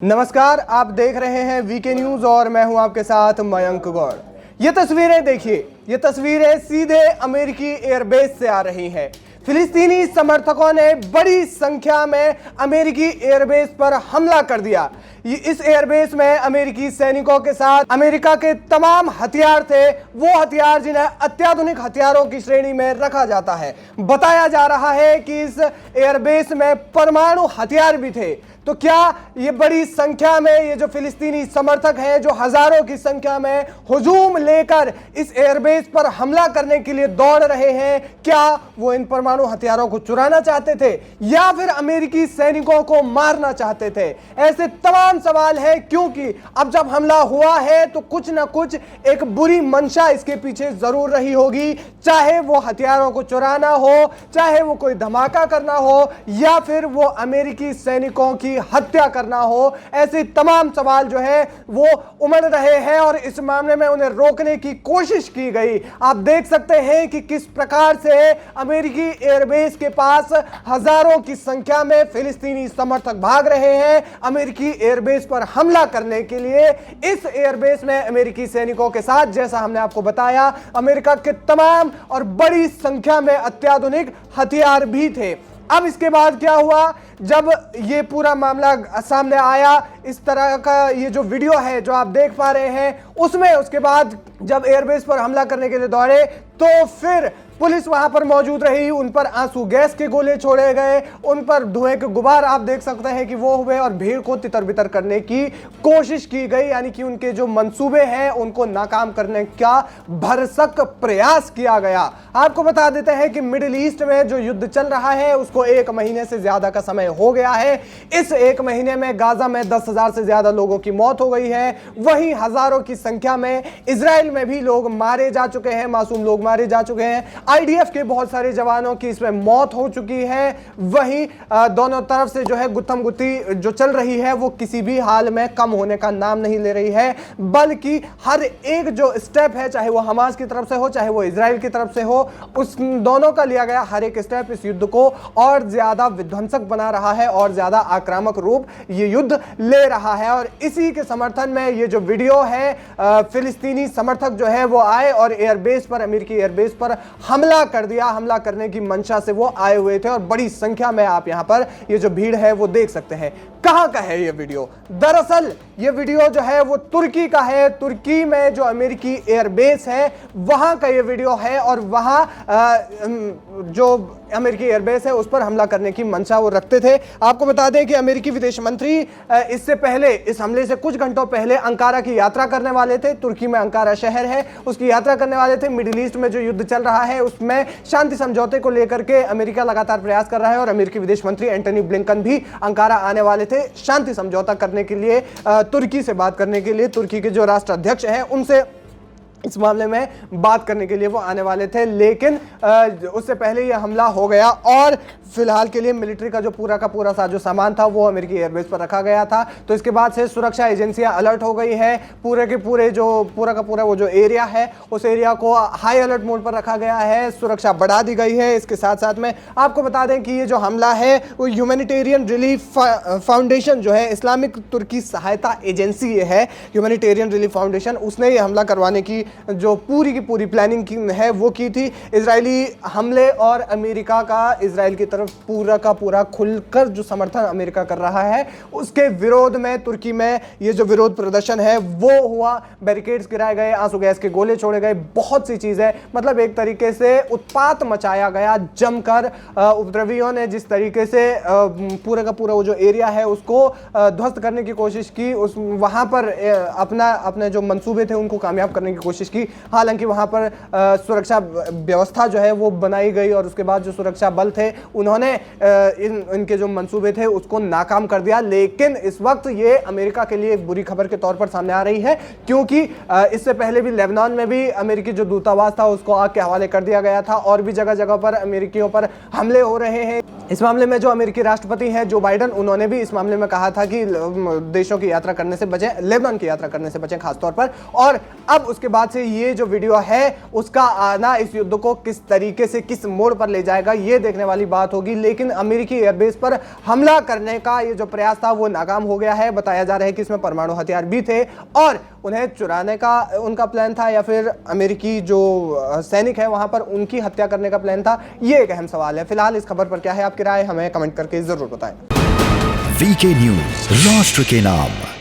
नमस्कार, आप देख रहे हैं वीके न्यूज और मैं हूं आपके साथ मयंक गौड़। ये तस्वीरें देखिए, ये तस्वीरें सीधे अमेरिकी एयरबेस से आ रही हैं। फिलिस्तीनी समर्थकों ने बड़ी संख्या में अमेरिकी एयरबेस पर हमला कर दिया। इस एयरबेस में अमेरिकी सैनिकों के साथ अमेरिका के तमाम हथियार थे, वो हथियार जिन्हें अत्याधुनिक हथियारों की श्रेणी में रखा जाता है। बताया जा रहा है कि इस एयरबेस में परमाणु हथियार भी थे। तो क्या ये बड़ी संख्या में ये जो फिलिस्तीनी समर्थक हैं, जो हजारों की संख्या में हुजूम लेकर इस एयरबेस पर हमला करने के लिए दौड़ रहे हैं, क्या वो इन परमाणु हथियारों को चुराना चाहते थे या फिर अमेरिकी सैनिकों को मारना चाहते थे? ऐसे तमाम सवाल है, क्योंकि अब जब हमला हुआ है तो कुछ ना कुछ एक बुरी मंशा इसके पीछे जरूर रही होगी। चाहे वो हथियारों को चुराना हो, चाहे वो कोई धमाका करना हो, या फिर वो अमेरिकी सैनिकों की हत्या करना हो। ऐसे तमाम सवाल जो है वो उमड़ रहे हैं और इस मामले में उन्हें रोकने की कोशिश की गई। आप देख सकते हैं कि किस प्रकार से अमेरिकी एयरबेस के पास हजारों की संख्या में फिलिस्तीनी समर्थक भाग रहे हैं अमेरिकी एयरबेस पर हमला करने के लिए। इस एयरबेस में अमेरिकी सैनिकों के साथ, जैसा हमने आपको बताया, अमेरिका के तमाम और बड़ी संख्या में अत्याधुनिक हथियार भी थे। अब इसके बाद क्या हुआ, जब ये पूरा मामला सामने आया, इस तरह का ये जो वीडियो है जो आप देख पा रहे हैं, उसमें उसके बाद जब एयरबेस पर हमला करने के लिए दौड़े तो फिर पुलिस वहां पर मौजूद रही। उन पर आंसू गैस के गोले छोड़े गए, उन पर धुएं के गुबार आप देख सकते हैं कि वो हुए और भीड़ को तितर बितर करने की कोशिश की गई। यानी कि उनके जो मंसूबे हैं उनको नाकाम करने का भरसक प्रयास किया गया। आपको बता देते हैं कि मिडिल ईस्ट में जो युद्ध चल रहा है उसको 1 महीने से ज्यादा का समय हो गया है। इस 1 महीने में गाजा में 10,000 से ज्यादा लोगों की मौत हो गई है। वहीं हजारों की संख्या में इजराइल में भी लोग मारे जा चुके हैं, मासूम लोग मारे जा चुके हैं। आईडीएफ के बहुत सारे जवानों की इसमें मौत हो चुकी है। वहीं दोनों तरफ से जो है गुत्थम गुत्ती जो चल रही है वो किसी भी हाल में कम होने का नाम नहीं ले रही है, बल्कि हर एक जो स्टेप है, चाहे वो हमास की तरफ से हो चाहे वो इजराइल की तरफ से हो, उस दोनों का लिया गया हर एक स्टेप इस युद्ध को और ज्यादा विध्वंसक बना रहा है और ज्यादा आक्रामक रूप ये युद्ध ले रहा है। और इसी के समर्थन में ये जो वीडियो है, फिलिस्तीनी समर्थक जो है वो आए और एयरबेस पर, अमेरिकी एयरबेस पर हमला कर दिया। हमला करने की मंशा से वो आए हुए थे और बड़ी संख्या में आप यहां पर ये जो भीड़ है वो देख सकते हैं। कहां का है ये वीडियो? दरअसल ये वीडियो जो है वो तुर्की का है। तुर्की में जो अमेरिकी एयरबेस है वहां का ये वीडियो है और वहां जो अमेरिकी एयरबेस है उस पर हमला करने की मंशा वो रखते थे। आपको बता दें कि अमेरिकी विदेश मंत्री इससे पहले, इस हमले से कुछ घंटों पहले अंकारा की यात्रा करने वाले थे। तुर्की में अंकारा शहर है, उसकी यात्रा करने वाले थे। मिडिल ईस्ट में जो युद्ध चल रहा है उसमें शांति समझौते को लेकर के अमेरिका लगातार प्रयास कर रहा है और अमेरिकी विदेश मंत्री एंटनी ब्लिंकन भी अंकारा आने वाले थे शांति समझौता करने के लिए, तुर्की से बात करने के लिए। तुर्की के जो राष्ट्राध्यक्ष हैं उनसे इस मामले में बात करने के लिए वो आने वाले थे, लेकिन उससे पहले ये हमला हो गया और फिलहाल के लिए मिलिट्री का जो पूरा का पूरा साजो सामान था वो अमेरिकी एयरबेस पर रखा गया था। तो इसके बाद से सुरक्षा एजेंसियां अलर्ट हो गई है। पूरे के पूरे जो पूरा का पूरा वो जो एरिया है उस एरिया को हाई अलर्ट मोड पर रखा गया है, सुरक्षा बढ़ा दी गई है। इसके साथ साथ में आपको बता दें कि ये जो हमला है वो ह्यूमैनिटेरियन रिलीफ फाउंडेशन जो है, इस्लामिक तुर्की सहायता एजेंसी ये है, ह्यूमैनिटेरियन रिलीफ फाउंडेशन, उसने ये हमला करवाने की जो पूरी की पूरी प्लानिंग की है वो की थी। इजरायली हमले और अमेरिका का इजराइल की तरफ पूरा का पूरा खुलकर जो समर्थन अमेरिका कर रहा है उसके विरोध में तुर्की में ये जो विरोध प्रदर्शन है वो हुआ। बैरिकेड्स गिराए गए, आंसू गैस के गोले छोड़े गए, बहुत सी चीजें, मतलब एक तरीके से उत्पात मचाया गया जमकर। उपद्रवियों ने जिस तरीके से पूरा का पूरा वो जो एरिया है उसको ध्वस्त करने की कोशिश की, उस वहां पर अपने जो मंसूबे थे उनको कामयाब करने की कोशिश की। हालांकि वहां पर सुरक्षा व्यवस्था जो है वो बनाई गई और उसके बाद जो सुरक्षा बल थे उन्होंने इनके जो मंसूबे थे उसको नाकाम कर दिया। लेकिन इस वक्त ये अमेरिका के लिए एक बुरी खबर के तौर पर सामने आ रही है, क्योंकि इससे पहले भी लेबनान में भी अमेरिकी जो दूतावास था उसको आग के हवाले कर दिया गया था और भी जगह जगह पर अमेरिकियों पर हमले हो रहे हैं। इस मामले में जो अमेरिकी राष्ट्रपति हैं जो बाइडन, उन्होंने भी इस मामले में कहा था कि देशों की यात्रा करने से बचें, लेबनान की यात्रा करने से बचें खासतौर पर। और अब उसके बाद बाद से ये जो वीडियो है उसका आना इस युद्ध को किस तरीके से किस मोड़ पर ले जाएगा ये देखने वाली बात होगी। लेकिन अमेरिकी एयरबेस पर हमला करने का ये जो प्रयास था वो नाकाम हो गया है। बताया जा रहा है कि इसमें परमाणु हथियार भी थे और उन्हें चुराने का उनका प्लान था या फिर अमेरिकी जो सैनिक है वहां पर उनकी हत्या करने का प्लान था, ये एक अहम सवाल है। फिलहाल इस खबर पर क्या है आपकी राय, हमें कमेंट करके जरूर बताएं। वीके न्यूज, राष्ट्र के नाम।